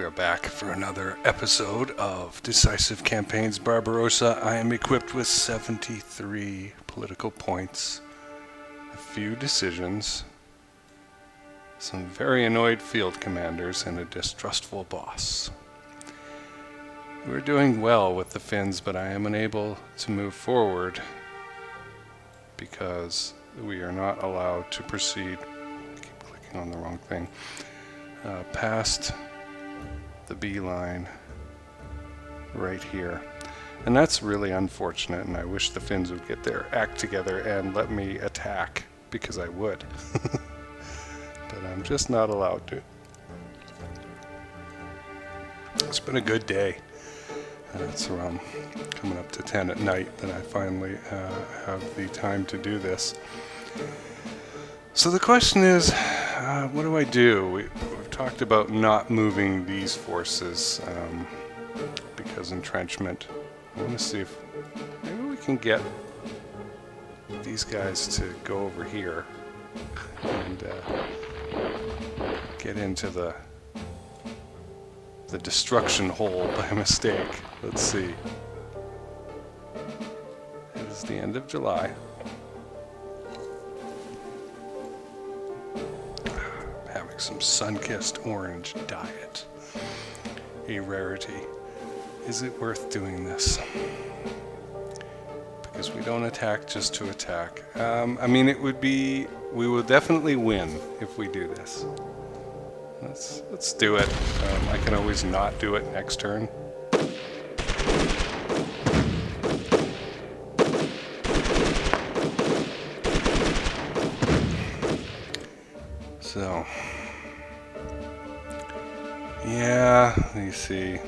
We are back for another episode of Decisive Campaigns Barbarossa. I am equipped with 73 political points, a few decisions, some very annoyed field commanders, and a distrustful boss. We're doing well with the Finns, but I am unable to move forward because we are not allowed to proceed. I keep clicking on the wrong thing. Past the B line right here. And that's really unfortunate, and I wish the Finns would get their act together and let me attack, because I would. But I'm just not allowed to. It's been a good day. It's around coming up to 10 at night that I finally have the time to do this. So the question is, what do I do? We've talked about not moving these forces because entrenchment. I want to see if maybe we can get these guys to go over here and get into the destruction hole by mistake. Let's see. It is the end of July. Some sun-kissed orange diet. A rarity. Is it worth doing this? Because we don't attack just to attack. I mean, we will definitely win if we do this. Let's do it. I can always not do it next turn. So, yeah, you see,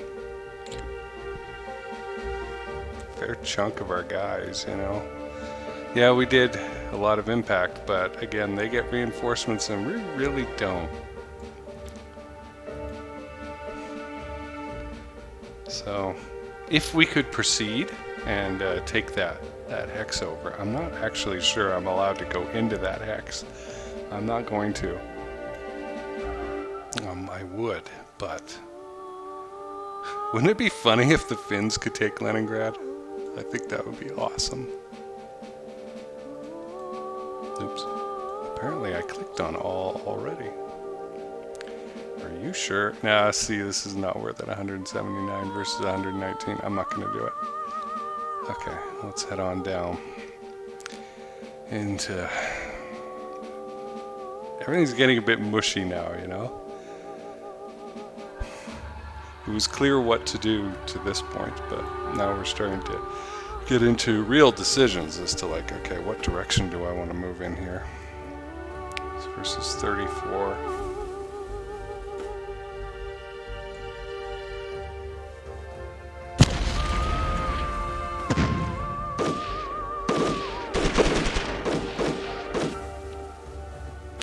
fair chunk of our guys, you know. Yeah, we did a lot of impact, but again, they get reinforcements and we really don't. So, if we could proceed and take that hex over, I'm not actually sure I'm allowed to go into that hex. I'm not going to. I would, but wouldn't it be funny if the Finns could take Leningrad? I think that would be awesome. Oops. Apparently I clicked on all already. Are you sure? Nah, see, this is not worth it. 179 versus 119. I'm not going to do it. Okay, let's head on down into... Everything's getting a bit mushy now, you know? It was clear what to do to this point, but now we're starting to get into real decisions as to like, okay, what direction do I want to move in here? This versus 34.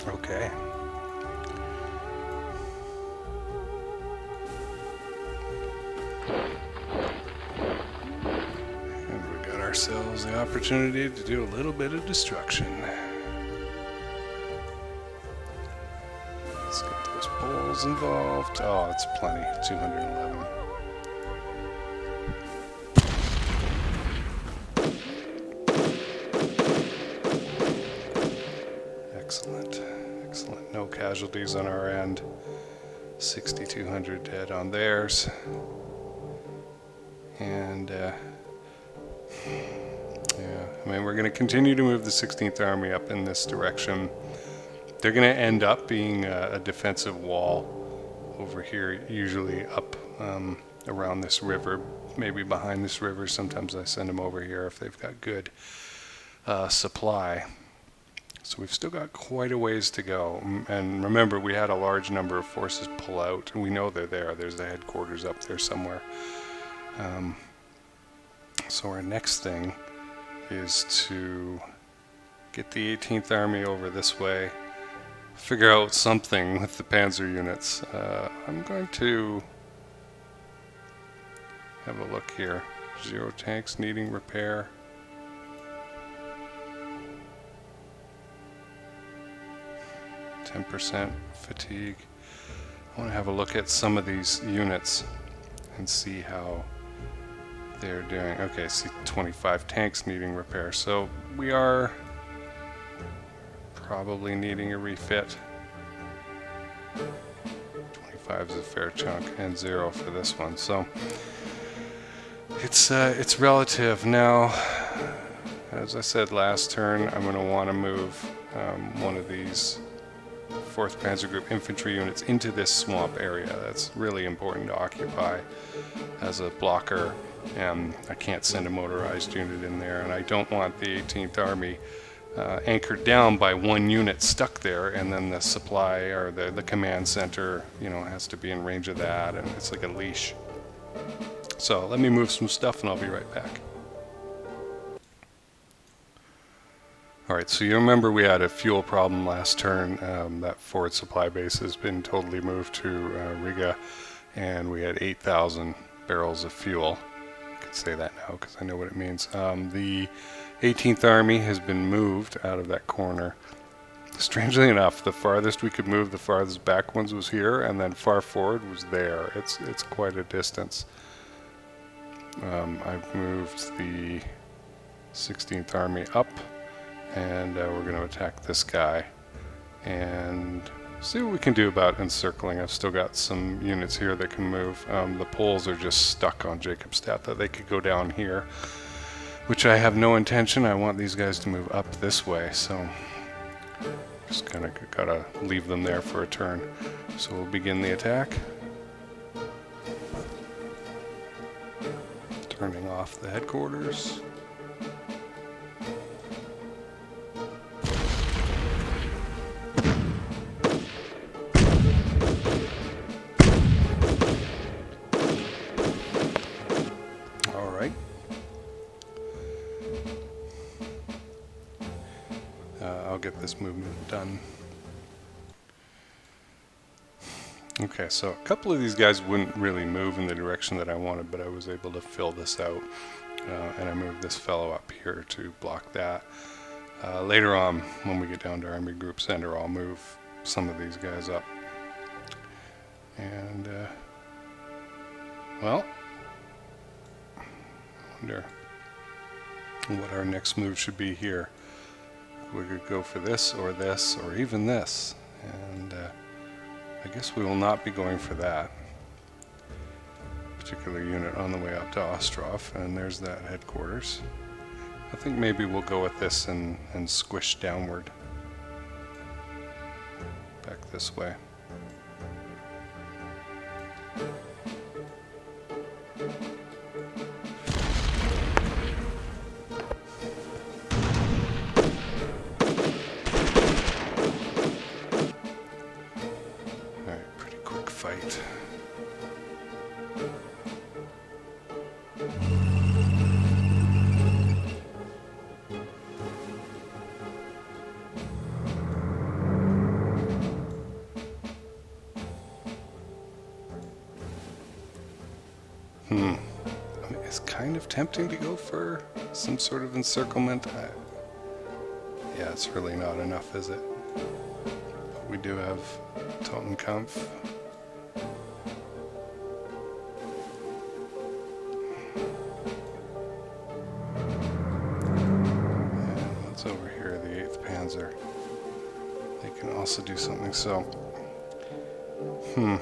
Okay. Ourselves the opportunity to do a little bit of destruction. Let's get those bowls involved. Oh, it's plenty. 211. Excellent. Excellent. No casualties on our end. 6,200 dead on theirs. And yeah, I mean, we're going to continue to move the 16th Army up in this direction. They're going to end up being a defensive wall over here, usually up around this river, maybe behind this river. Sometimes I send them over here if they've got good supply. So we've still got quite a ways to go. And remember, we had a large number of forces pull out, and we know they're there. There's the headquarters up there somewhere. So our next thing is to get the 18th Army over this way, figure out something with the panzer units. I'm going to have a look here. 0 tanks needing repair. 10% fatigue. want to have a look at some of these units and see how they're doing. Okay, see 25 tanks needing repair, so we are probably needing a refit. 25 is a fair chunk, and 0 for this one, so it's relative. Now, as I said last turn, I'm going to want to move one of these 4th Panzer Group infantry units into this swamp area. That's really important to occupy as a blocker, and I can't send a motorized unit in there, and I don't want the 18th Army anchored down by one unit stuck there, and then the supply or the command center, you know, has to be in range of that, and it's like a leash. So let me move some stuff and I'll be right back. Alright, so you remember we had a fuel problem last turn. That forward supply base has been totally moved to Riga, and we had 8,000 barrels of fuel. I can say that now because I know what it means. The 18th Army has been moved out of that corner. Strangely enough, the farthest we could move, the farthest back ones was here, and then far forward was there. It's quite a distance. I've moved the 16th Army up, and we're going to attack this guy and see what we can do about encircling. I've still got some units here that can move. The Poles are just stuck on Jacobstadt, that they could go down here, which I have no intention. I want these guys to move up this way, so just kind of gotta leave them there for a turn. So we'll begin the attack. Turning off the headquarters. I'll get this movement done. Okay, so a couple of these guys wouldn't really move in the direction that I wanted, but I was able to fill this out, and I moved this fellow up here to block that. Later on, when we get down to Army Group Center, I'll move some of these guys up. And, well, I wonder what our next move should be here. We could go for this, or even this, and I guess we will not be going for that particular unit on the way up to Ostrov, and there's that headquarters. I think maybe we'll go with this and squish downward back this way. It's kind of tempting to go for some sort of encirclement. Yeah, it's really not enough, is it? But we do have Totenkampf. And what's over here? The 8th Panzer. They can also do something, so... I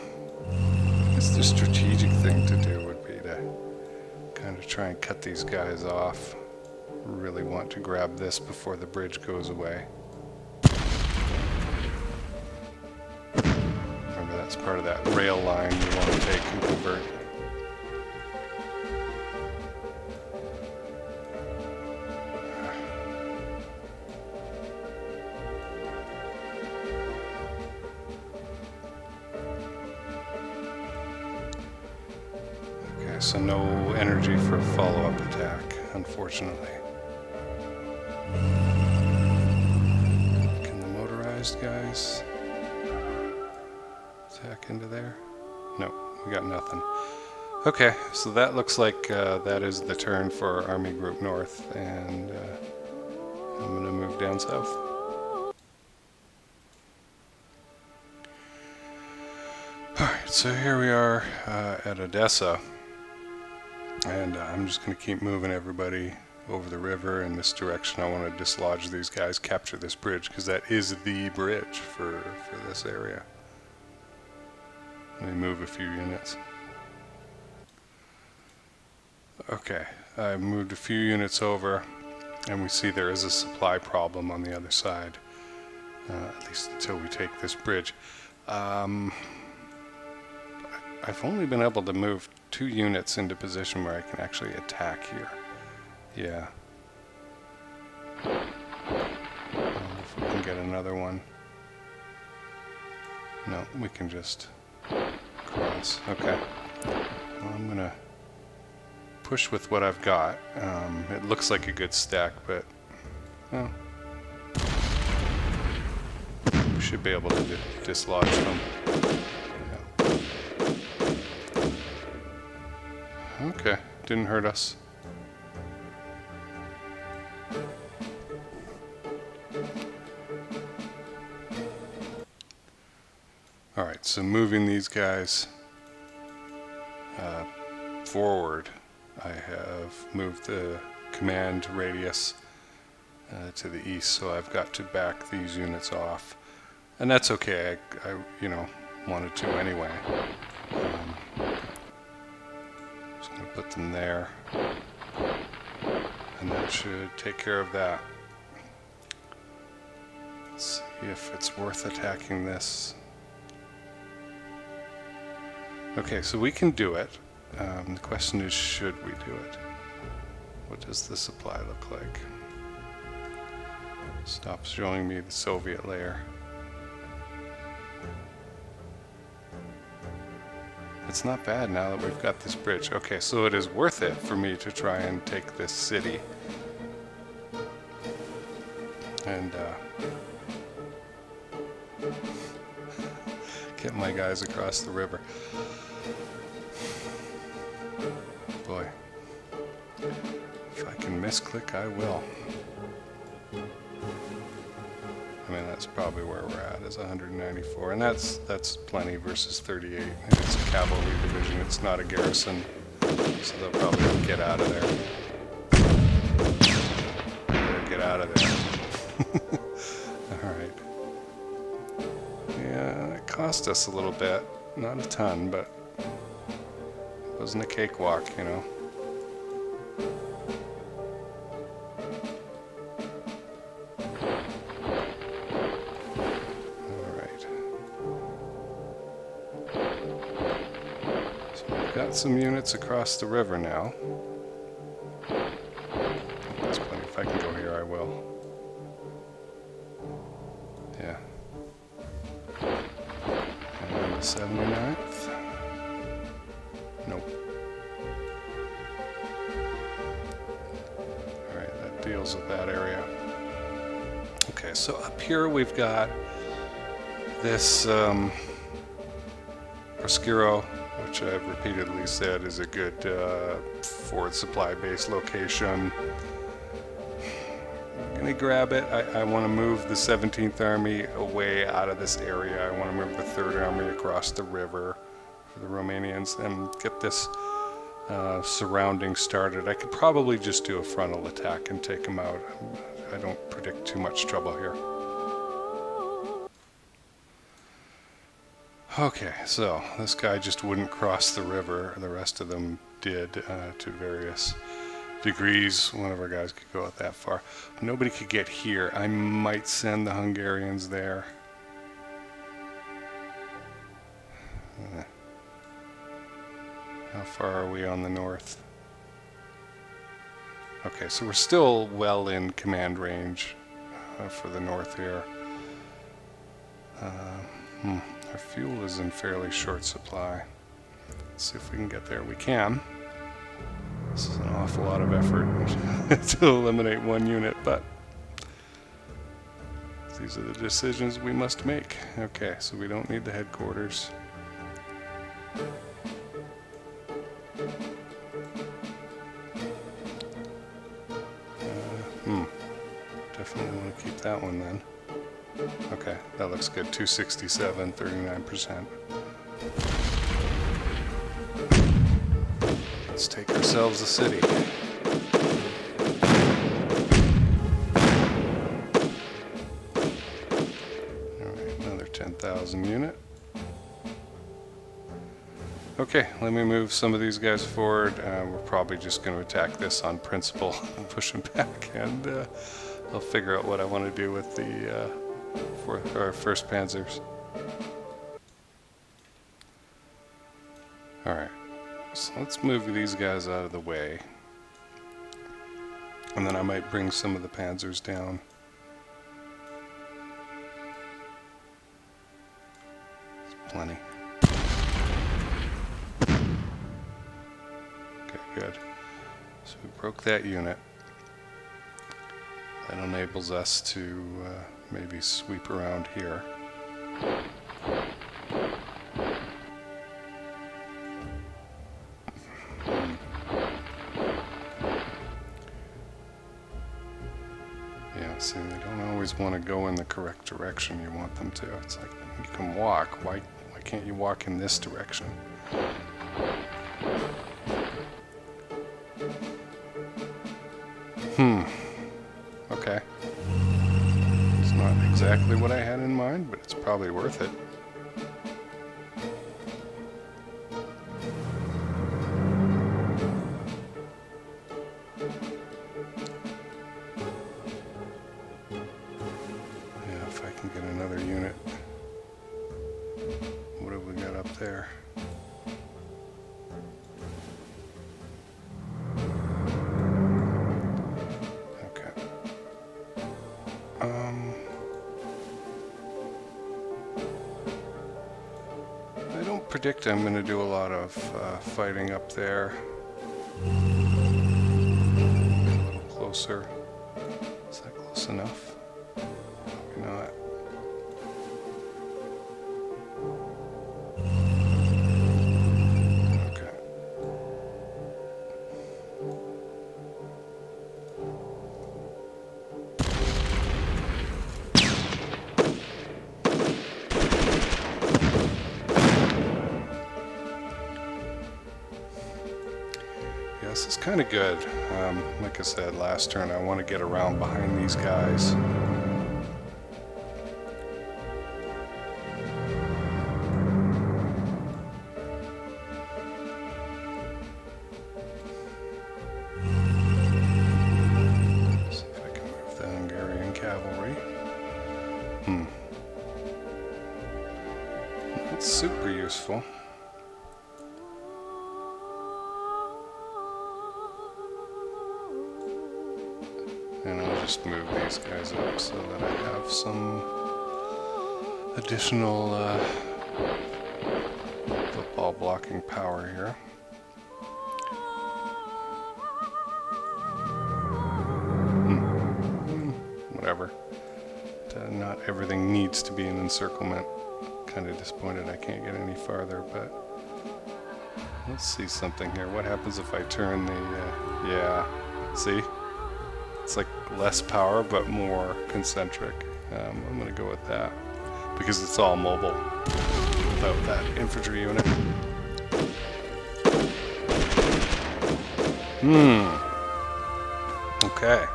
guess the strategic thing to do would be to kind of try and cut these guys off. Really want to grab this before the bridge goes away. Remember, that's part of that rail line you want to take and convert. So no energy for a follow-up attack, unfortunately. Can the motorized guys attack into there? No, we got nothing. Okay, so that looks like that is the turn for Army Group North, and I'm going to move down south. Alright. So here we are at Odessa, and I'm just going to keep moving everybody over the river in this direction. I want to dislodge these guys, capture this bridge, because that is the bridge for this area. Let me move a few units. Okay, I moved a few units over, and we see there is a supply problem on the other side, at least until we take this bridge. I've only been able to move 2 units into position where I can actually attack here. Yeah. If we can get another one. No, we can just cross. Okay. Well, I'm gonna push with what I've got. It looks like a good stack, but well, we should be able to dislodge them. Okay, didn't hurt us. Alright, so moving these guys forward, I have moved the command radius to the east, so I've got to back these units off. And that's okay, I you know, wanted to anyway. Just going to put them there, and that should take care of that. Let's see if it's worth attacking this. Okay, so we can do it. The question is, should we do it? What does the supply look like? Stop showing me the Soviet layer. It's not bad now that we've got this bridge. Okay, so it is worth it for me to try and take this city. And get my guys across the river. Boy, if I can misclick, I will. I mean, that's probably where we're at, is 194, and that's plenty versus 38. And it's a cavalry division, it's not a garrison, so they'll probably get out of there. Better get out of there. Alright. Yeah, it cost us a little bit, not a ton, but it wasn't a cakewalk, you know. Got some units across the river now. That's plenty. If I can go here, I will. Yeah. And the 79th. Nope. Alright, that deals with that area. Okay, so up here we've got this Oscuro, which I've repeatedly said is a good forward supply base location. I'm gonna grab it. I want to move the 17th Army away out of this area. I want to move the 3rd Army across the river for the Romanians and get this surrounding started. I could probably just do a frontal attack and take them out. I don't predict too much trouble here. Okay, so this guy just wouldn't cross the river. The rest of them did to various degrees. One of our guys could go out that far. Nobody could get here. I might send the Hungarians there. How far are we on the north? Okay, so we're still well in command range for the north here. Our fuel is in fairly short supply. Let's see if we can get there. We can. This is an awful lot of effort to eliminate one unit, but these are the decisions we must make. Okay, so we don't need the headquarters. Definitely want to keep that one then. Okay, that looks good. 267, 39%. Let's take ourselves a city. Alright, another 10,000 unit. Okay, let me move some of these guys forward. We're probably just going to attack this on principle and push them back, and I'll figure out what I want to do with the first panzers. Alright, so let's move these guys out of the way, and then I might bring some of the panzers down. It's plenty. Good. So we broke that unit. That enables us to maybe sweep around here. Yeah, see, they don't always want to go in the correct direction you want them to. It's like, you can walk. Why can't you walk in this direction? Okay. It's not exactly what I had in mind, but it's probably worth it. Yeah, if I can get another unit. What have we got up there? I don't predict I'm going to do a lot of fighting up there. A little closer. Is that close enough? Maybe not. Okay. Yeah, this is kind of good. Like I said last turn, I want to get around behind these guys. See if I can move the Hungarian cavalry. That's super useful. And I'll just move these guys up so that I have some additional football blocking power here. Whatever. Not everything needs to be an encirclement. Kind of disappointed I can't get any farther, but let's see something here. What happens if I turn the... yeah, see? It's like less power, but more concentric. I'm going to go with that, because it's all mobile without that infantry unit. Okay.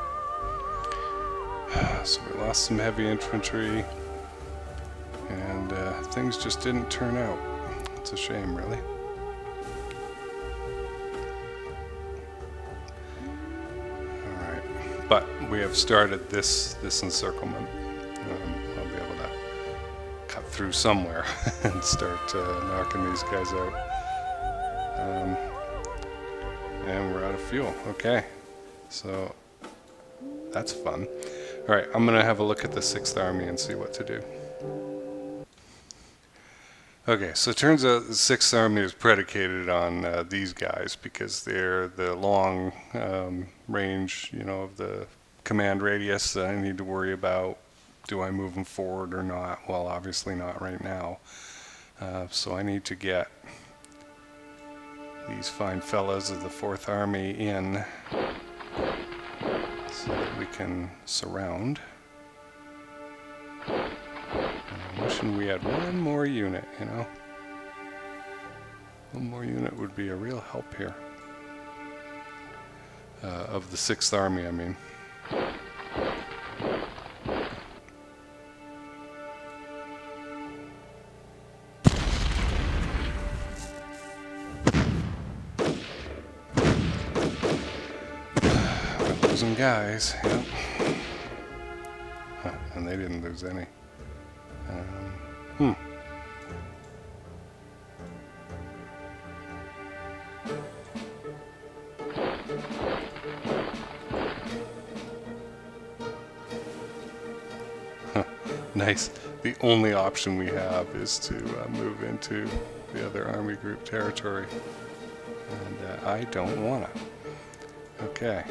So we lost some heavy infantry, and things just didn't turn out. It's a shame, really. But we have started this encirclement. I'll be able to cut through somewhere and start knocking these guys out. And we're out of fuel. Okay, so that's fun. All right, I'm going to have a look at the 6th Army and see what to do. Okay, so it turns out the 6th Army is predicated on these guys because they're the long range, you know, of the command radius that I need to worry about. Do I move them forward or not? Well, obviously not right now. So I need to get these fine fellas of the 4th Army in so that we can surround. I'm wishing we had one more unit, you know. One more unit would be a real help here. Of the 6th Army, I mean. We're losing guys, yep. Huh, and they didn't lose any. Nice. The only option we have is to move into the other army group territory. And I don't want to. Okay.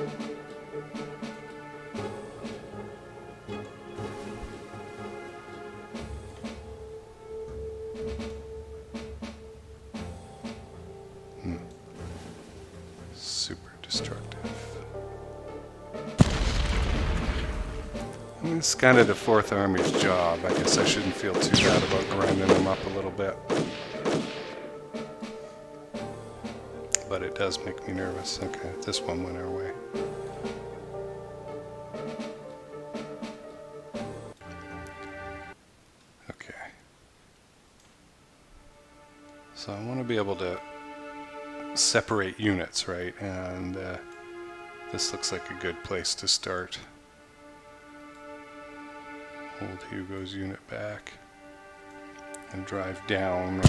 Super destructive. I mean, it's kind of the 4th Army's job. I guess I shouldn't feel too bad about grinding them up a little bit. But it does make me nervous. Okay, this one went our way. Okay. So I want to be able to separate units, right? And this looks like a good place to start. Hold Hugo's unit back and drive down or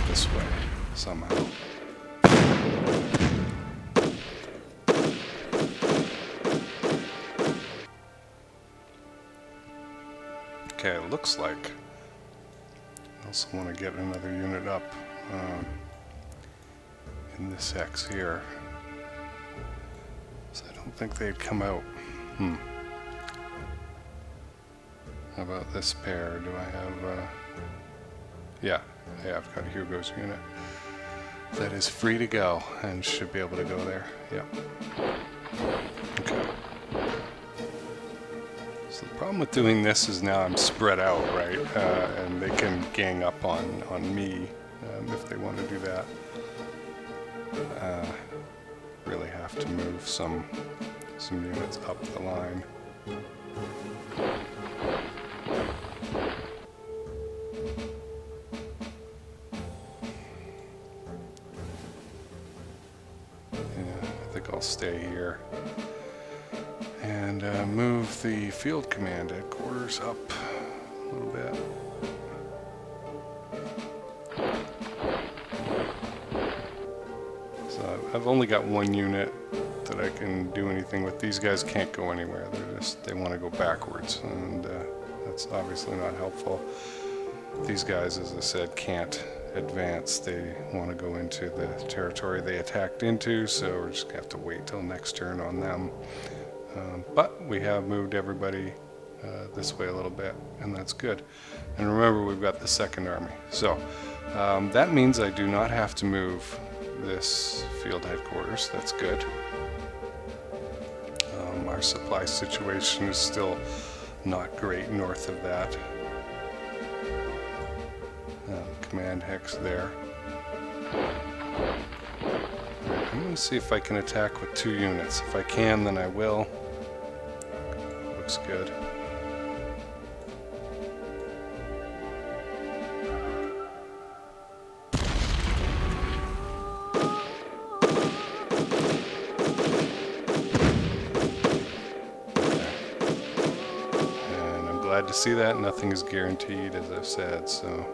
this way somehow. Okay, it looks like I also want to get another unit up in this X here. So I don't think they'd come out. How about this pair? Do I have... yeah, I've got Hugo's unit. That is free to go and should be able to go there. Yep. Okay. So the problem with doing this is now I'm spread out, right? And they can gang up on me if they want to do that. Really have to move some units up the line. I'll stay here and move the field command headquarters up a little bit. So I've only got one unit that I can do anything with. These guys can't go anywhere. They want to go backwards, and that's obviously not helpful. These guys, as I said, can't advance. They want to go into the territory they attacked into, so we're just gonna have to wait till next turn on them. But we have moved everybody this way a little bit, and that's good. And remember, we've got the 2nd Army. So that means I do not have to move this field headquarters. That's good. Our supply situation is still not great north of that. Command hex there. I'm going to see if I can attack with 2 units. If I can, then I will. Looks good. And I'm glad to see that. Nothing is guaranteed, as I've said, so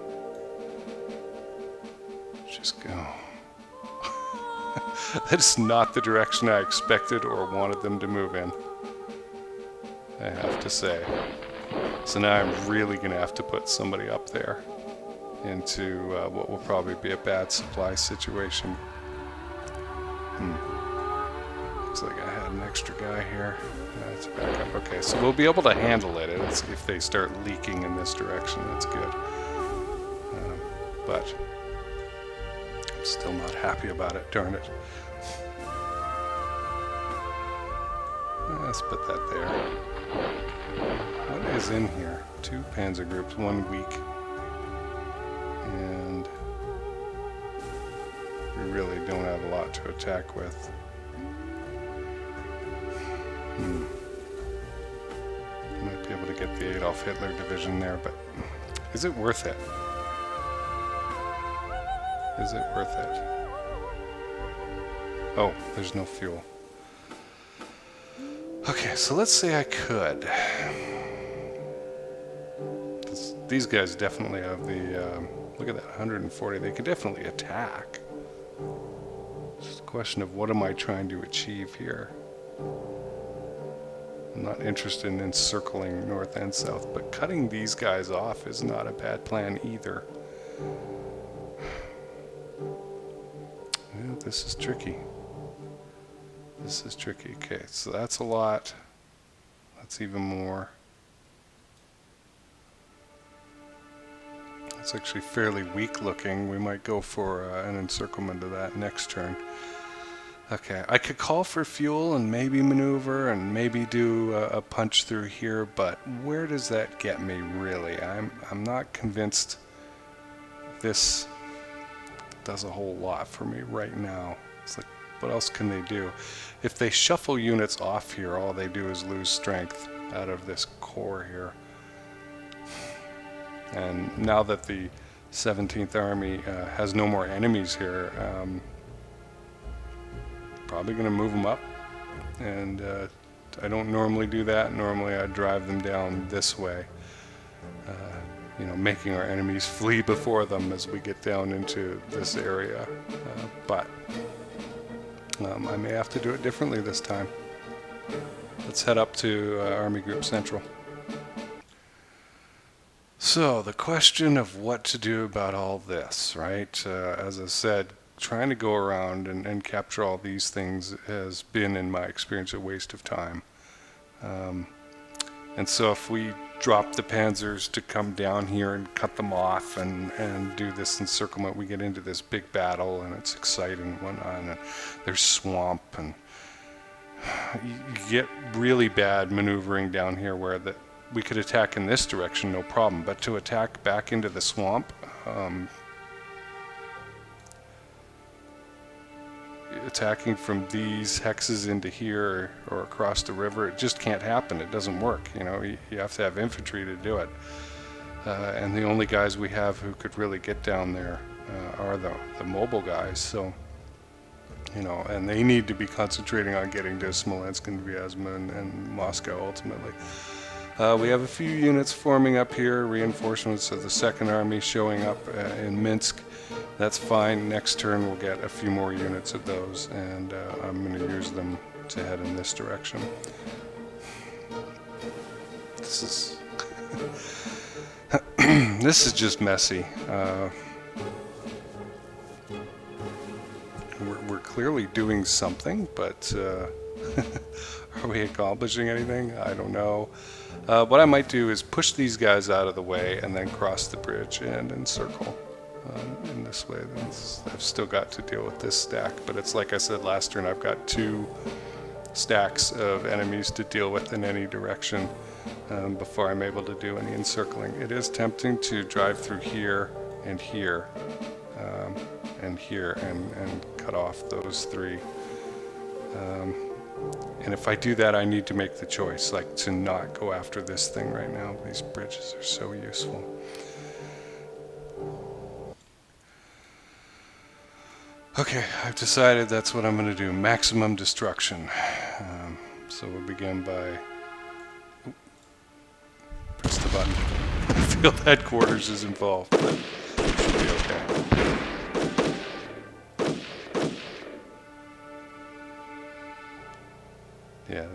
just go. That's not the direction I expected or wanted them to move in, I have to say. So now I'm really going to have to put somebody up there into what will probably be a bad supply situation. Looks like I had an extra guy here. Let's back up. Okay, so we'll be able to handle it. It's if they start leaking in this direction, that's good. But I'm still not happy about it, darn it. Let's put that there. What is in here? 2 panzer groups, 1 weak. And really don't have a lot to attack with. Might be able to get the Adolf Hitler division there, but is it worth it? Is it worth it? Oh, there's no fuel. Okay, so let's say I could. These guys definitely have the, look at that, 140. They could definitely attack. It's just a question of what am I trying to achieve here. I'm not interested in encircling north and south, but cutting these guys off is not a bad plan either. Yeah, this is tricky. This is tricky. Okay, so that's a lot. That's even more. It's actually fairly weak looking. We might go for an encirclement of that next turn. Okay, I could call for fuel and maybe maneuver and maybe do a punch through here, but where does that get me really? I'm not convinced this does a whole lot for me right now. It's like, what else can they do? If they shuffle units off here, all they do is lose strength out of this core here. And now that the 17th Army has no more enemies here, probably going to move them up. And I don't normally do that. Normally I drive them down this way, you know, making our enemies flee before them as we get down into this area. But I may have to do it differently this time. Let's head up to Army Group Central. So the question of what to do about all this, right? As I said, trying to go around and capture all these things has been, in my experience, a waste of time. And so if we drop the panzers to come down here and cut them off and do this encirclement, we get into this big battle and it's exciting and whatnot, and there's swamp, and you get really bad maneuvering down here where we could attack in this direction, no problem, but to attack back into the swamp, attacking from these hexes into here or across the river, it just can't happen. It doesn't work. You know, you have to have infantry to do it. And the only guys we have who could really get down there are the mobile guys. So, you know, and they need to be concentrating on getting to Smolensk and Vyazma and Moscow ultimately. We have a few units forming up here, reinforcements of the 2nd Army showing up in Minsk. That's fine. Next turn we'll get a few more units of those, and I'm going to use them to head in this direction. This is this is just messy. We're clearly doing something, but are we accomplishing anything? I don't know. What I might do is push these guys out of the way and then cross the bridge and encircle. In this way, then I've still got to deal with this stack, but it's like I said last turn, I've got 2 stacks of enemies to deal with in any direction before I'm able to do any encircling. It is tempting to drive through here and here and here and cut off those 3. And if I do that, I need to make the choice, like to not go after this thing right now. These bridges are so useful. Okay, I've decided that's what I'm going to do. Maximum destruction. So we'll begin by... press the button. Field headquarters is involved, but it should be okay. Yeah,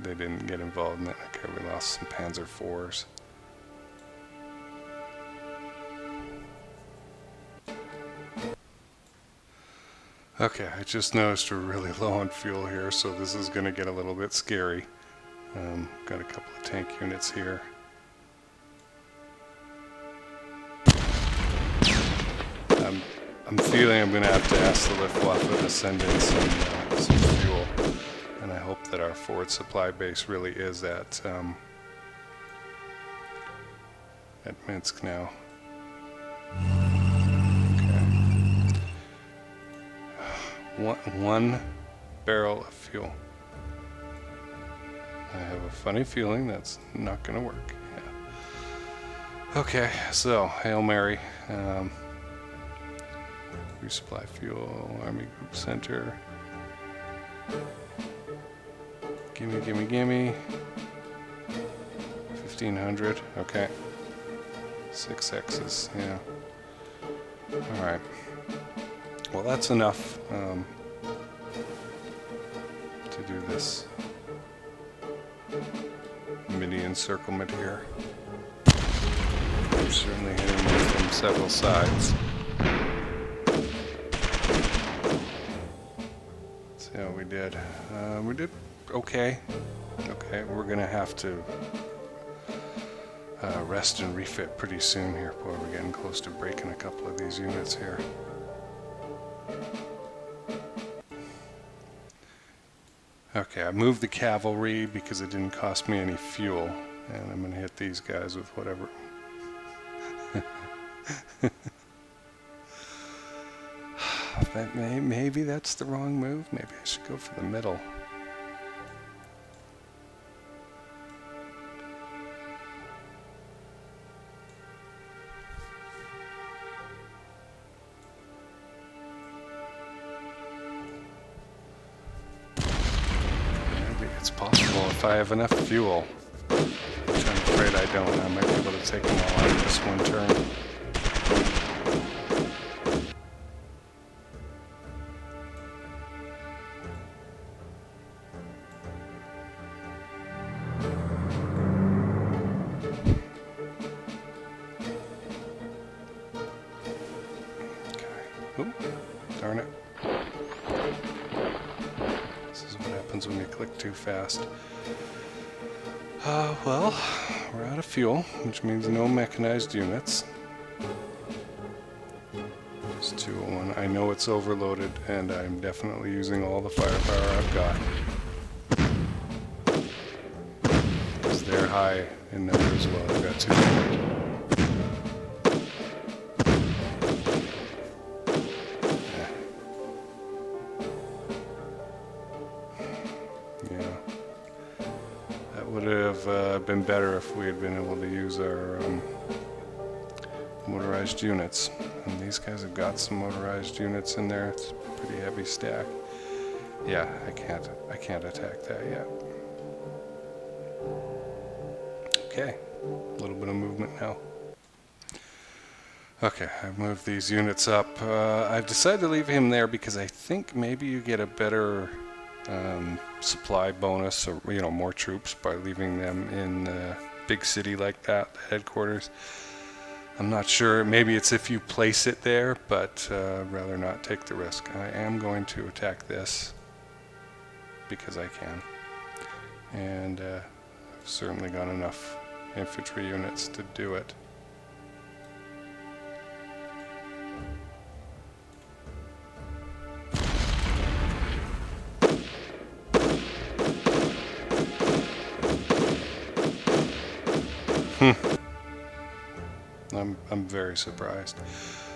they didn't get involved in that. Okay, we lost some Panzer IVs. Okay, I just noticed we're really low on fuel here, so this is going to get a little bit scary. Got a couple of tank units here. I'm feeling I'm going to have to ask the Luftwaffe to send in some fuel, and I hope that our forward supply base really is at Minsk now. One barrel of fuel. I have a funny feeling that's not going to work. Yeah. Okay, so Hail Mary. Resupply fuel, Army Group Center. Gimme, gimme, gimme. 1,500, okay. 6 X's, yeah. Alright. Well, that's enough to do this mini encirclement here. We're certainly hitting them from several sides. Let's see how we did. We did okay. Okay, we're gonna have to rest and refit pretty soon here. Boy, we're getting close to breaking a couple of these units here. Okay, I moved the cavalry because it didn't cost me any fuel, and I'm going to hit these guys with whatever. Maybe that's the wrong move. Maybe I should go for the middle. It's possible if I have enough fuel, which I'm afraid I don't. I might be able to take them all out this one turn. Okay. Oop, darn it. When you click too fast. Well, we're out of fuel, which means no mechanized units. Just 201. I know it's overloaded, and I'm definitely using all the firepower I've got. Because they're high in number as well. I've got 200. Been better if we had been able to use our motorized units. And these guys have got some motorized units in there. It's a pretty heavy stack. Yeah, I can't attack that yet. Okay, a little bit of movement now. Okay, I've moved these units up. I've decided to leave him there because I think maybe you get a better supply bonus, or more troops by leaving them in a big city like that, the headquarters. I'm not sure. Maybe it's if you place it there, but I'd rather not take the risk. I am going to attack this because I can, and I've certainly got enough infantry units to do it. I'm very surprised.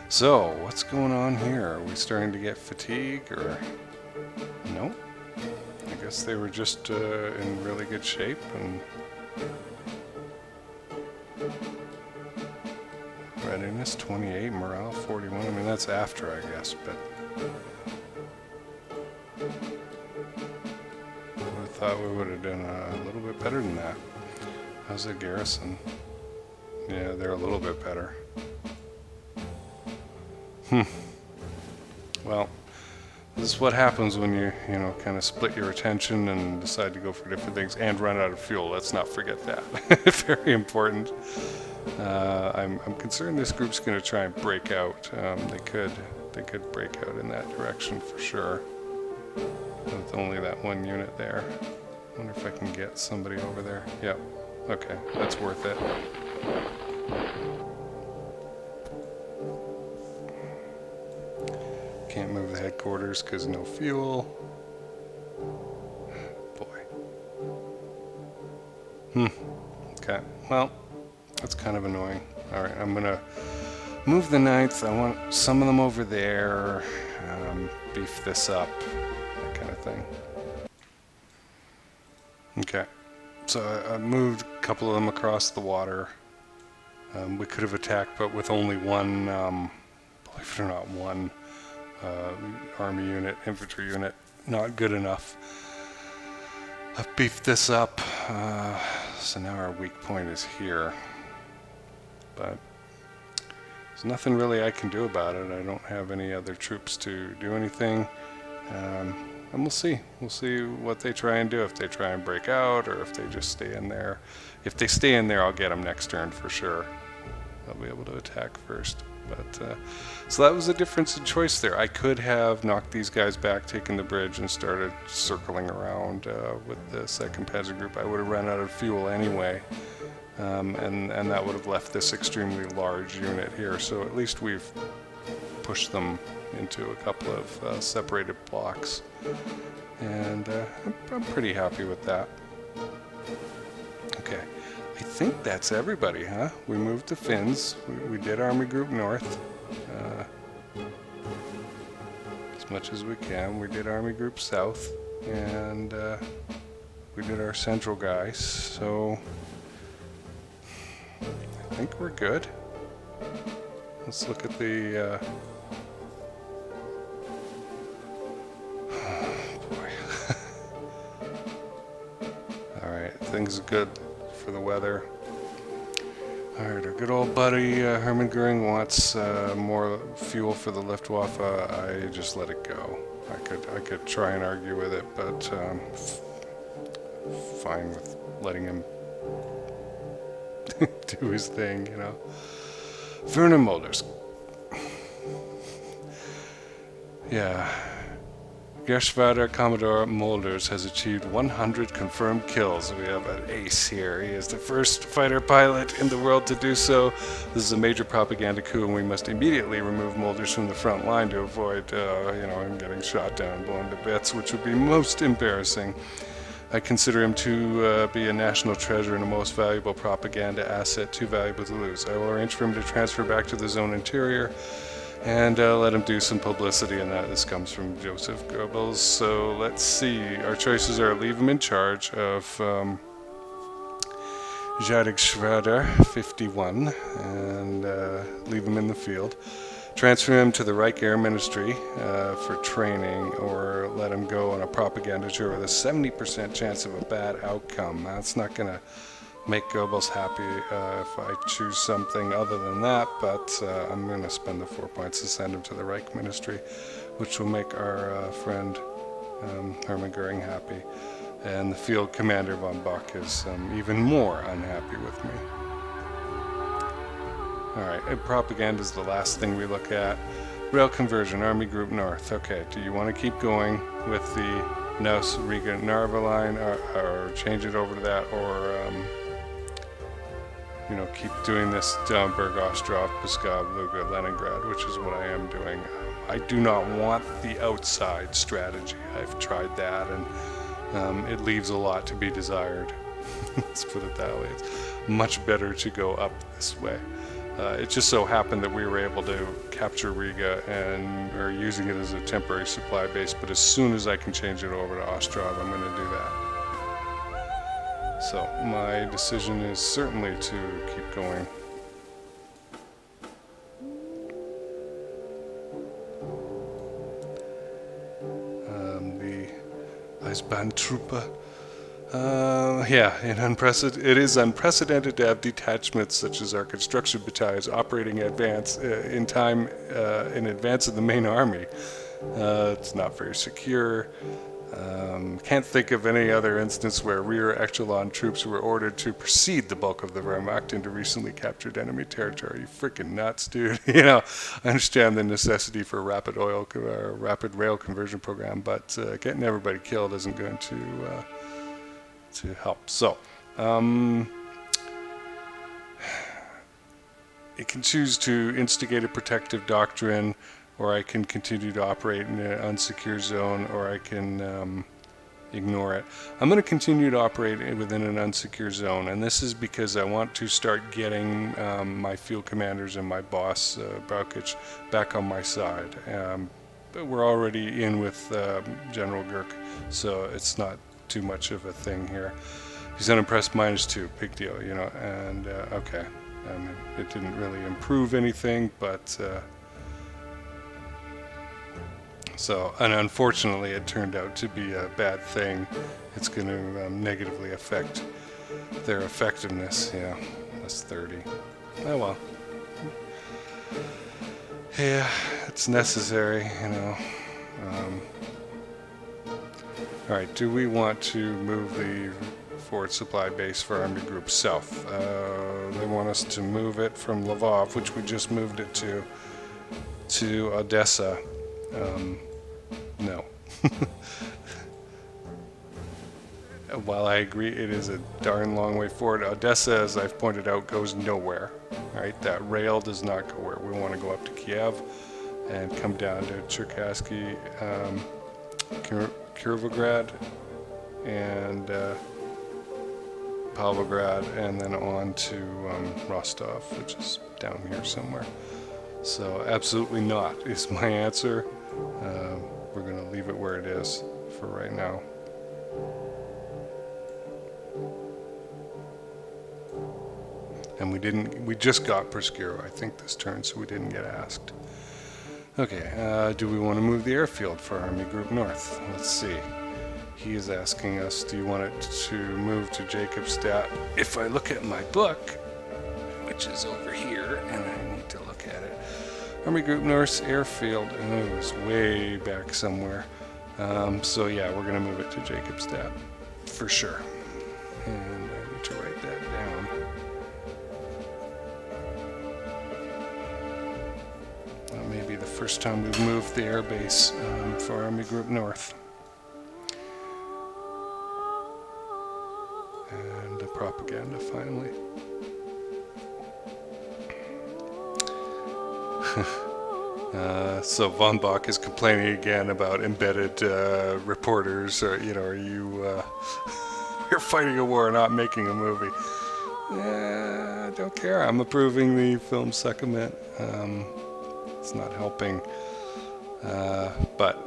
So, what's going on here? Are we starting to get fatigue, or no? I guess they were just in really good shape, and readiness 28, morale 41. I mean, that's after, I guess, but I would have thought we would have done a little bit better than that. How's the garrison? Yeah, they're a little bit better. Well, this is what happens when you kind of split your attention and decide to go for different things and run out of fuel. Let's not forget that. Very important. I'm concerned this group's going to try and break out. They could break out in that direction for sure. With only that one unit there. I wonder if I can get somebody over there. Yep. Okay, that's worth it. Can't move the headquarters because no fuel. Boy. Okay, well, that's kind of annoying. Alright, I'm gonna move the 9th. I want some of them over there. Beef this up, that kind of thing. Okay, so I moved a couple of them across the water. We could have attacked, but with only one, believe it or not, one army unit, infantry unit, not good enough. I've beefed this up, so now our weak point is here. But there's nothing really I can do about it. I don't have any other troops to do anything. And we'll see. We'll see what they try and do, if they try and break out or if they just stay in there. If they stay in there, I'll get them next turn for sure. I'll be able to attack first. But so that was a difference in choice there. I could have knocked these guys back, taken the bridge, and started circling around with the 2nd Panzer Group. I would have run out of fuel anyway. And that would have left this extremely large unit here. So at least we've pushed them into a couple of separated blocks. And I'm pretty happy with that. Okay, I think that's everybody, huh? We moved the Finns. We did Army Group North. As much as we can. We did Army Group South. And we did our central guys. So I think we're good. Let's look at the boy. Alright, things are good for the weather. Alright, our good old buddy Hermann Goering wants more fuel for the Luftwaffe. I just let it go. I could try and argue with it, but fine with letting him do his thing, you know. Werner Mulders. Yeah. Geschwader Commodore Mulders has achieved 100 confirmed kills. We have an ace here. He is the first fighter pilot in the world to do so. This is a major propaganda coup, and we must immediately remove Mulders from the front line to avoid, him getting shot down and blown to bits, which would be most embarrassing. I consider him to be a national treasure and a most valuable propaganda asset, too valuable to lose. I will arrange for him to transfer back to the zone interior and let him do some publicity in that. This comes from Joseph Goebbels. So let's see. Our choices are leave him in charge of Jadek Schrader, 51, and leave him in the field. Transfer him to the Reich Air Ministry for training, or let him go on a propaganda tour with a 70% chance of a bad outcome. That's not going to make Goebbels happy if I choose something other than that, but I'm going to spend the 4 points to send him to the Reich Ministry, which will make our friend Hermann Goering happy. And the field commander von Bock is even more unhappy with me. Alright, propaganda is the last thing we look at. Rail conversion, Army Group North. Okay, do you want to keep going with the Neuss, Riga, Narva line, or change it over to that, or keep doing this Dauenberg, Ostrov, Pskov, Luga, Leningrad, which is what I am doing. I do not want the outside strategy. I've tried that, and it leaves a lot to be desired. Let's put it that way. It's much better to go up this way. It just so happened that we were able to capture Riga and are using it as a temporary supply base, but as soon as I can change it over to Ostrov, I'm going to do that. So my decision is certainly to keep going. The Eisbahntruppe. It is unprecedented to have detachments such as our construction battalions operating in advance in advance of the main army. It's not very secure. Can't think of any other instance where rear echelon troops were ordered to precede the bulk of the Wehrmacht into recently captured enemy territory. You freaking nuts, dude. I understand the necessity for a rapid rail conversion program, but getting everybody killed isn't going to help. So, it can choose to instigate a protective doctrine, or I can continue to operate in an unsecure zone, or I can ignore it. I'm going to continue to operate within an unsecure zone, and this is because I want to start getting my field commanders and my boss, Braukic, back on my side. But we're already in with General Gurk, so it's not too much of a thing here. He's unimpressed, -2, big deal, you know, and okay. I mean, it didn't really improve anything, but and unfortunately it turned out to be a bad thing. It's going to negatively affect their effectiveness. Yeah, that's 30. Oh well. Yeah, it's necessary, you know. Alright, do we want to move the forward supply base for Army Group South? They want us to move it from Lvov, which we just moved it to Odessa. No. While I agree it is a darn long way forward, Odessa, as I've pointed out, goes nowhere. Right? That rail does not go where we want to go up to Kiev and come down to Cherkasky, Kirovograd, and Pavlograd, and then on to Rostov, which is down here somewhere. So absolutely not is my answer. We're going to leave it where it is for right now. And we just got Proskuro, I think, this turn, so we didn't get asked. Okay, do we want to move the airfield for Army Group North? Let's see. He is asking us, do you want it to move to Jacobstadt? If I look at my book, which is over here, and I need to look at it. Army Group North's airfield, and it was way back somewhere. So yeah, we're going to move it to Jacobstadt, for sure. And I need to write that down. Maybe the first time we've moved the airbase for Army Group North. And the propaganda, finally. So Von Bach is complaining again about embedded reporters, or, you know, are you you're fighting a war, not making a movie. I don't care. I'm approving the film Succumbent. It's not helping, but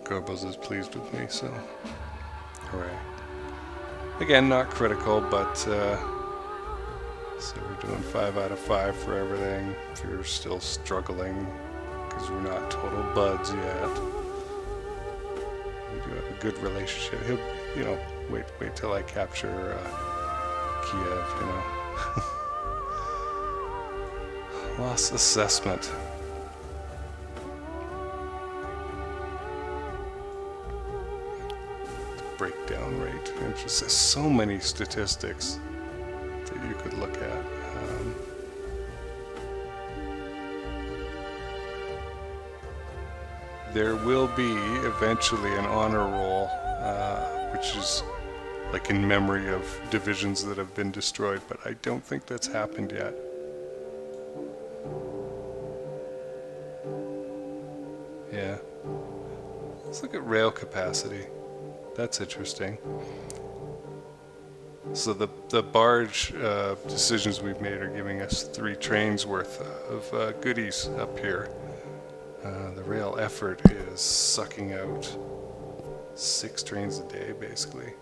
Goebbels is pleased with me, so hooray. Again, not critical, but so we're doing 5 out of 5 for everything. If you're still struggling, because we're not total buds yet, we do have a good relationship. He'll, you know, wait till I capture Kiev, you know. Loss assessment. Breakdown rate. There's just so many statistics that you could look at. There will be eventually an honor roll, which is like in memory of divisions that have been destroyed, but I don't think that's happened yet. Yeah. Let's look at rail capacity. That's interesting. So the barge decisions we've made are giving us 3 trains worth of goodies up here. The rail effort is sucking out 6 trains a day, basically.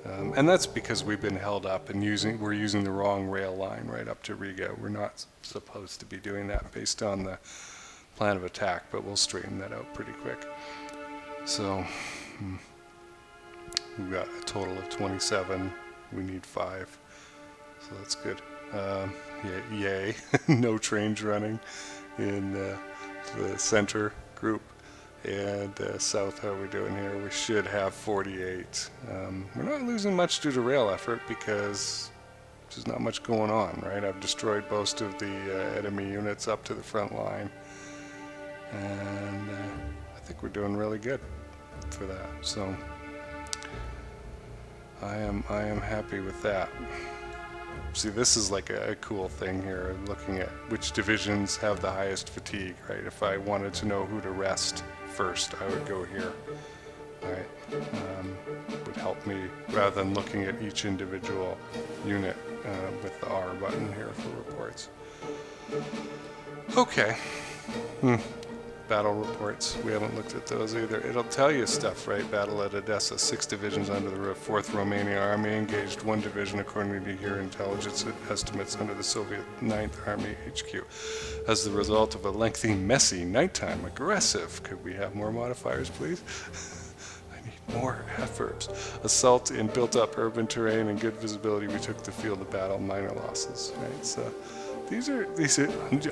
And that's because we've been held up and we're using the wrong rail line right up to Riga. We're not supposed to be doing that based on the plan of attack, but we'll straighten that out pretty quick. So we've got a total of 27. We need 5, so that's good. Yay! No trains running in the center group. And south, how are we doing here? We should have 48. We're not losing much due to rail effort because there's not much going on, right? I've destroyed most of the enemy units up to the front line, and I think we're doing really good for that. So I am happy with that. See, this is like a cool thing here, looking at which divisions have the highest fatigue, right? If I wanted to know who to rest first, I would go here. right, would help me rather than looking at each individual unit with the R button here for reports. Okay. Battle reports. We haven't looked at those either. It'll tell you stuff, right? Battle at Odessa. 6 divisions under the roof. 4th Romania Army engaged 1 division according to your intelligence estimates under the Soviet 9th Army HQ. As the result of a lengthy, messy, nighttime aggressive. Could we have more modifiers, please? I need more adverbs. Assault in built-up urban terrain and good visibility. We took the field of battle. Minor losses, right? So these are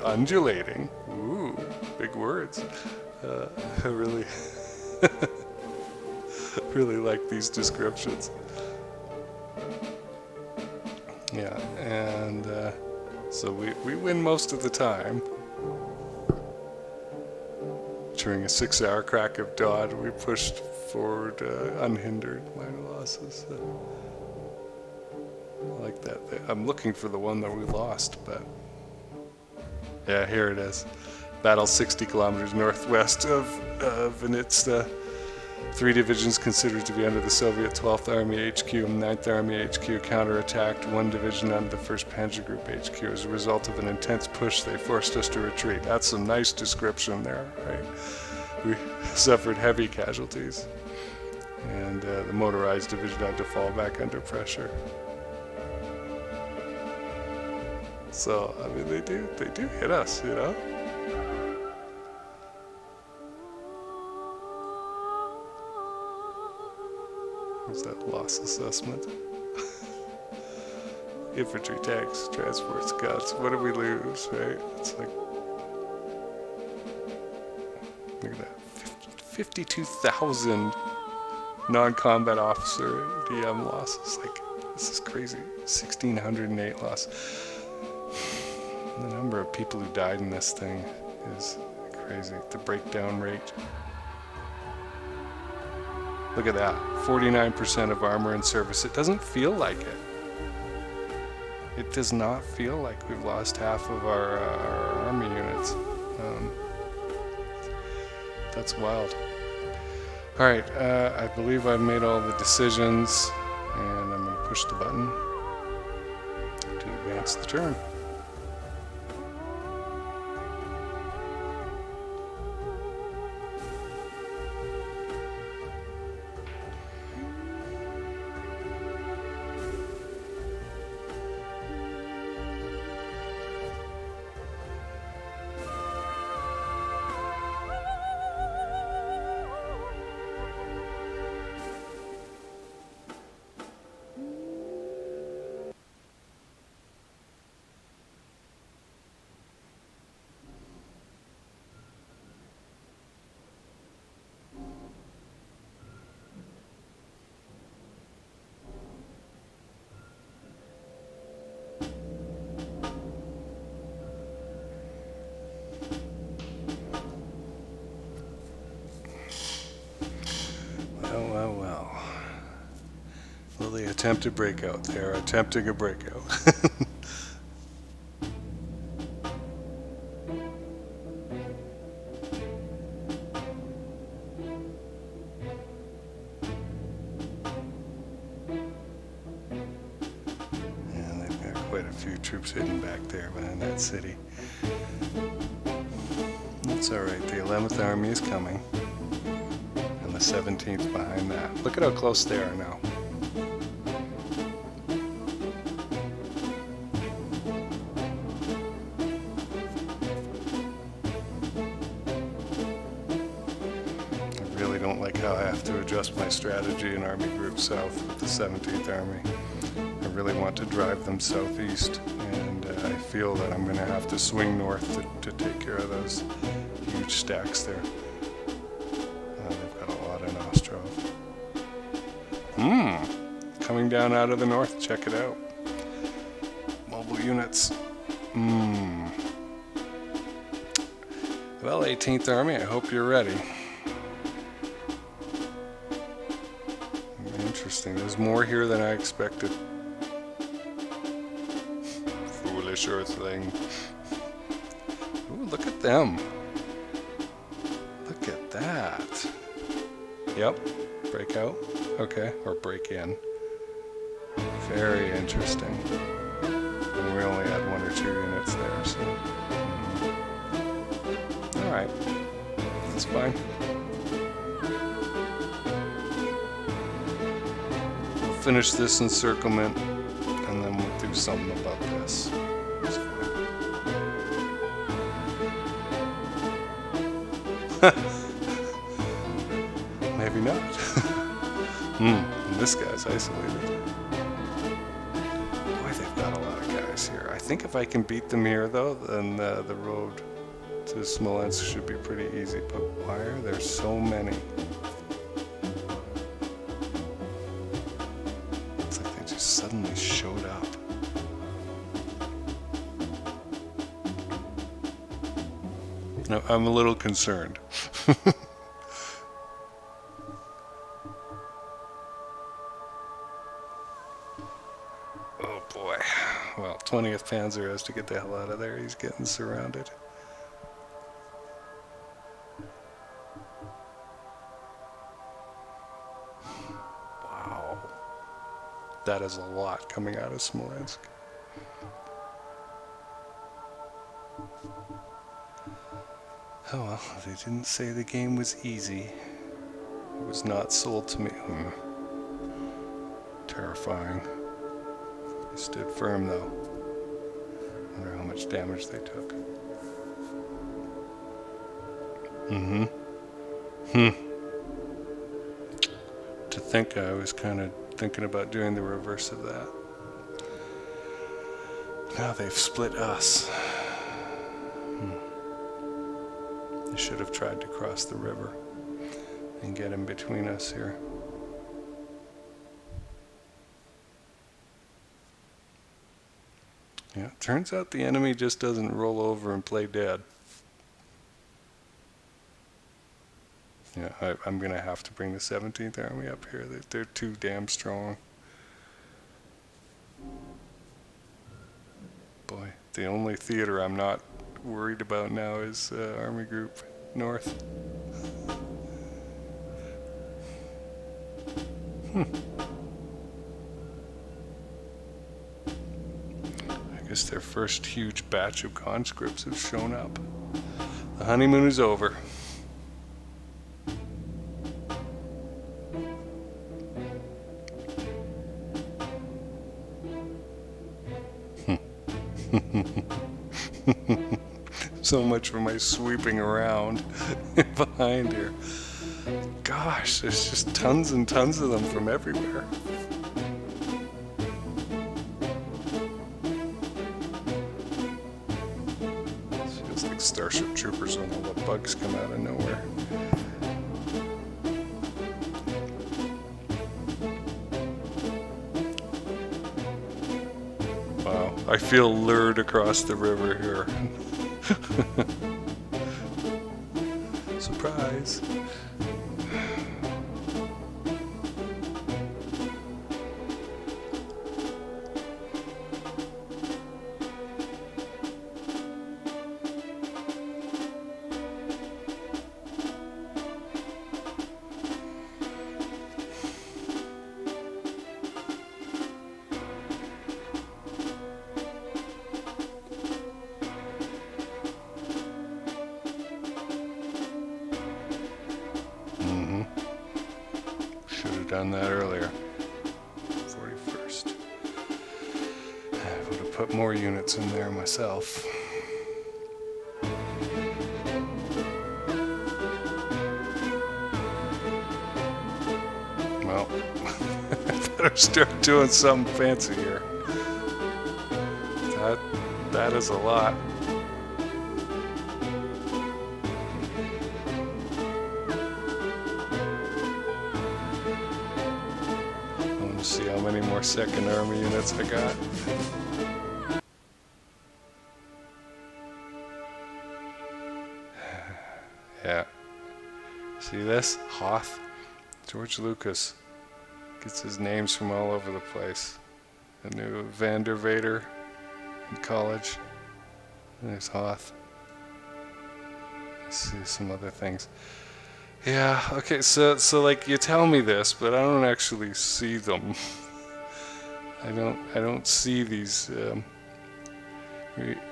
undulating. Ooh, big words. I really, really like these descriptions. Yeah, and so we win most of the time. During a 6-hour crack of dawn, we pushed forward unhindered. Minor losses. I like that. I'm looking for the one that we lost, but yeah, here it is. Battle 60 kilometers northwest of Vinitsa. 3 divisions considered to be under the Soviet 12th Army HQ and 9th Army HQ counterattacked 1 division under the 1st Panzer Group HQ. As a result of an intense push, they forced us to retreat. That's some nice description there, right? We suffered heavy casualties, and the motorized division had to fall back under pressure. So, I mean, they do hit us, you know? What's that loss assessment? Infantry, tanks, transports, guns. What did we lose, right? It's like, look at that. 52,000 non-combat officer DM losses. Like, this is crazy. 1,608 losses. The number of people who died in this thing is crazy. The breakdown rate. Look at that. 49% of armor in service. It doesn't feel like it. It does not feel like we've lost half of our army units. That's wild. Alright, I believe I've made all the decisions, and I'm going to push the button to advance the turn. Well. Will they attempt a breakout? They are attempting a breakout. And they've got quite a few troops hidden back there behind that city. That's alright, the 11th Army is coming. 17th behind that. Look at how close they are now. I really don't like how I have to adjust my strategy in Army Group South with the 17th Army. I really want to drive them southeast, and I feel that I'm going to have to swing north to take care of those huge stacks there. Coming down out of the north, check it out. Mobile units. Well, 18th Army, I hope you're ready. Interesting, there's more here than I expected. Foolish earthling. Ooh, look at them. Look at that. Yep. Break out? Okay, or break in. Very interesting. And we only had 1 or 2 units there, so... Alright, that's fine. We'll finish this encirclement, and then we'll do something about this. It's fine. Maybe not. And this guy's isolated. Boy, they've got a lot of guys here. I think if I can beat them here, though, then the road to Smolensk should be pretty easy. But why are there so many? It's like they just suddenly showed up. No, I'm a little concerned. Oh boy. Well, 20th Panzer has to get the hell out of there. He's getting surrounded. Wow. That is a lot coming out of Smolensk. Oh well, they didn't say the game was easy. It was not sold to me. Terrifying. They stood firm though. Wonder how much damage they took. To think I was kind of thinking about doing the reverse of that. Now they've split us. They should have tried to cross the river and get in between us here. Yeah, turns out the enemy just doesn't roll over and play dead. Yeah, I'm going to have to bring the 17th Army up here. They're too damn strong. Boy, the only theater I'm not worried about now is Army Group North. I guess their first huge batch of conscripts have shown up. The honeymoon is over. So much for my sweeping around behind here. Gosh, there's just tons and tons of them from everywhere. It feels like Starship Troopers when all the bugs come out of nowhere. Wow, I feel lured across the river here. Surprise. Done that earlier. 41st. I would have put more units in there myself. Well, I better start doing something fancy here. That is a lot. See how many more Second Army units I got. Yeah. See this? Hoth? George Lucas gets his names from all over the place. The new Vander Vader in college. There's Hoth. Let's see some other things. Yeah, okay, so like you tell me this, but I don't actually see them. I don't see these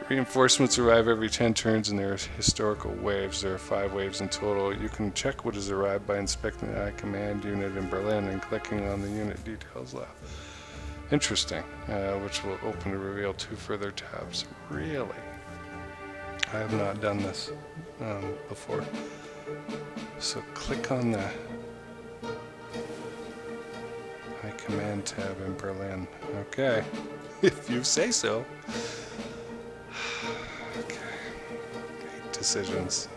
reinforcements arrive every 10 turns and there are historical waves. There are 5 waves in total. You can check what has arrived by inspecting the command unit in Berlin and clicking on the unit details lab. Interesting, which will open to reveal 2 further tabs. Really? I have not done this before. So click on the High Command tab in Berlin. Okay, if you say so. Okay, 8 decisions.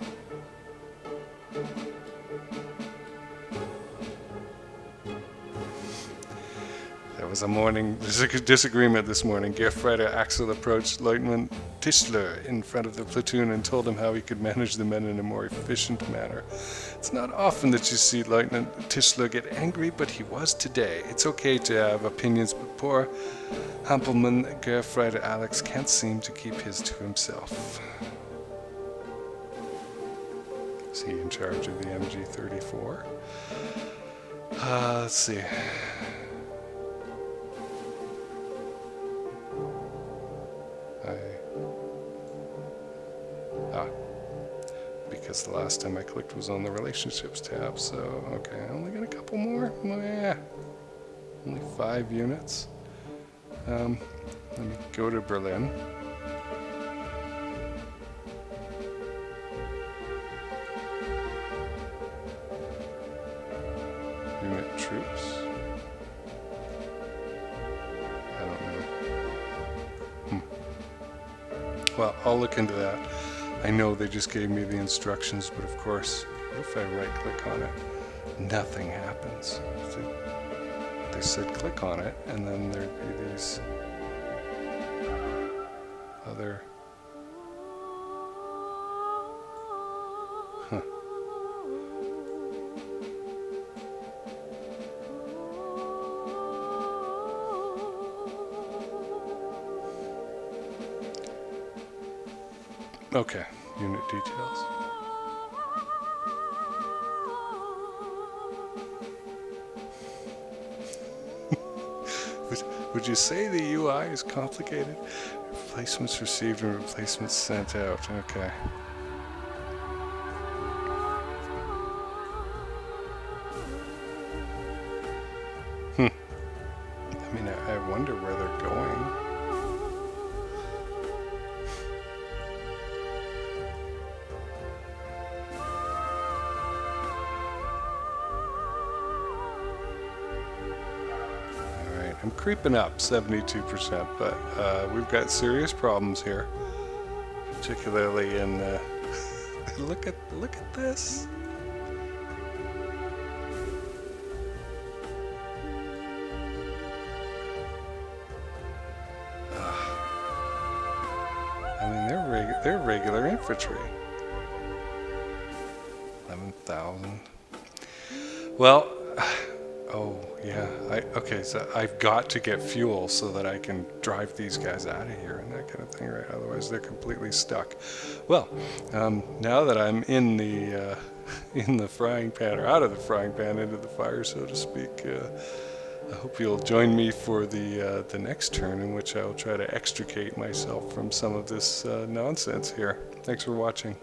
There was a morning disagreement this morning. Gefreiter Axel approached Lieutenant Tischler in front of the platoon and told him how he could manage the men in a more efficient manner. It's not often that you see Lieutenant Tischler get angry, but he was today. It's okay to have opinions, but poor Hampelmann Gefreiter Alex can't seem to keep his to himself. Is he in charge of the MG-34? Let's see. Because the last time I clicked was on the relationships tab, so okay, I only got a couple more. Yeah, only 5 units. Let me go to Berlin. Unit troops. I don't know. Well, I'll look into that. I know they just gave me the instructions, but of course, if I right-click on it, nothing happens. They said click on it, and then there'd be these other... Huh. Okay, unit details. Would you say the UI is complicated? Replacements received and replacements sent out. Okay. I mean, I wonder where they're going. I'm creeping up 72%, but we've got serious problems here, particularly in look at this. I mean, they're regular infantry. 11,000. Well. Oh, yeah. Okay, so I've got to get fuel so that I can drive these guys out of here and that kind of thing, right? Otherwise, they're completely stuck. Well, now that I'm in the frying pan, or out of the frying pan into the fire, so to speak, I hope you'll join me for the next turn in which I'll try to extricate myself from some of this nonsense here. Thanks for watching.